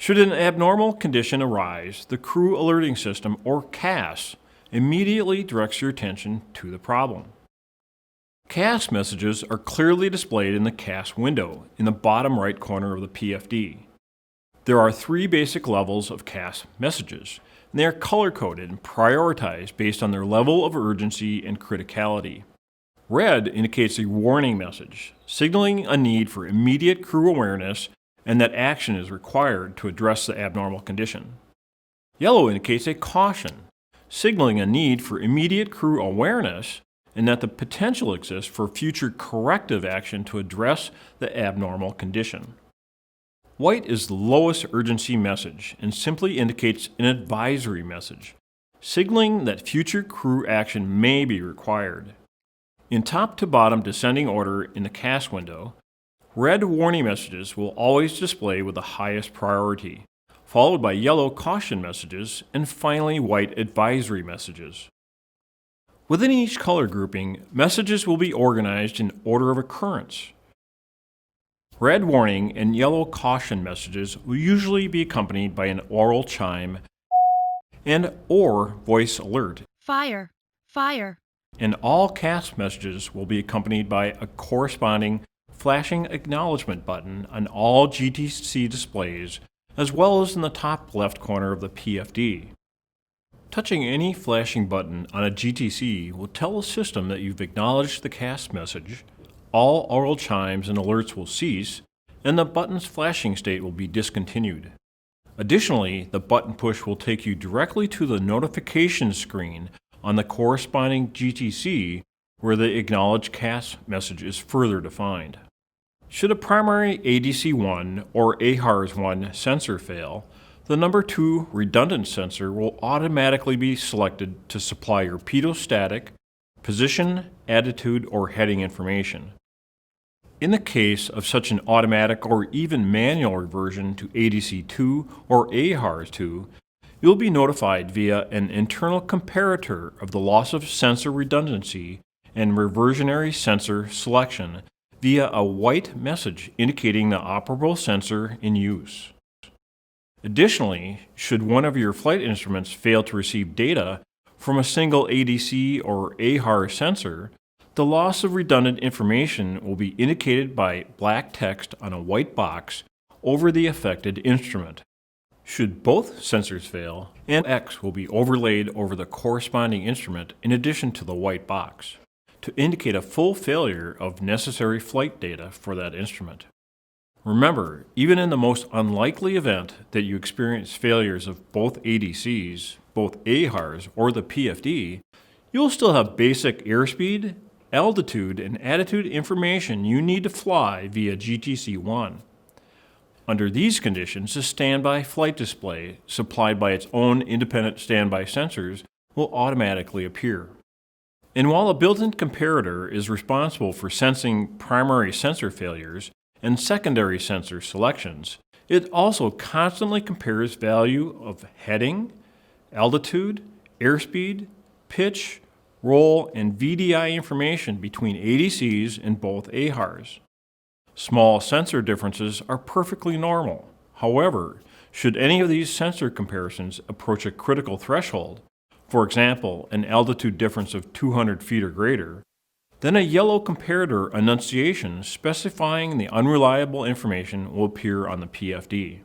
Should an abnormal condition arise, the Crew Alerting System, or CAS, immediately directs your attention to the problem. CAS messages are clearly displayed in the CAS window in the bottom right corner of the PFD. There are 3 basic levels of CAS messages, and they are color-coded and prioritized based on their level of urgency and criticality. Red indicates a warning message, signaling a need for immediate crew awareness and that action is required to address the abnormal condition. Yellow indicates a caution, signaling a need for immediate crew awareness and that the potential exists for future corrective action to address the abnormal condition. White is the lowest urgency message and simply indicates an advisory message, signaling that future crew action may be required. In top to bottom descending order in the CAS window, red warning messages will always display with the highest priority, followed by yellow caution messages, and finally white advisory messages. Within each color grouping, messages will be organized in order of occurrence. Red warning and yellow caution messages will usually be accompanied by an aural chime and/or voice alert. Fire! Fire! And all CAS messages will be accompanied by a corresponding flashing acknowledgement button on all GTC displays, as well as in the top left corner of the PFD. Touching any flashing button on a GTC will tell the system that you've acknowledged the CAS message, all aural chimes and alerts will cease, and the button's flashing state will be discontinued. Additionally, the button push will take you directly to the notification screen on the corresponding GTC where the acknowledged CAS message is further defined. Should a primary ADC1 or AHARS1 sensor fail, the number 2 redundant sensor will automatically be selected to supply your pitot-static, position, attitude, or heading information. In the case of such an automatic or even manual reversion to ADC2 or AHARS2, you'll be notified via an internal comparator of the loss of sensor redundancy and reversionary sensor selection via a white message indicating the operable sensor in use. Additionally, should one of your flight instruments fail to receive data from a single ADC or AHARS sensor, the loss of redundant information will be indicated by black text on a white box over the affected instrument. Should both sensors fail, an X will be overlaid over the corresponding instrument in addition to the white box to indicate a full failure of necessary flight data for that instrument. Remember, even in the most unlikely event that you experience failures of both ADCs, both AHARS, or the PFD, you'll still have basic airspeed, altitude, and attitude information you need to fly via GTC-1. Under these conditions, a standby flight display, supplied by its own independent standby sensors, will automatically appear. And while a built-in comparator is responsible for sensing primary sensor failures and secondary sensor selections, it also constantly compares value of heading, altitude, airspeed, pitch, roll, and VDI information between ADCs and both AHARS. Small sensor differences are perfectly normal. However, should any of these sensor comparisons approach a critical threshold, for example, an altitude difference of 200 feet or greater, then a yellow comparator annunciation specifying the unreliable information will appear on the PFD.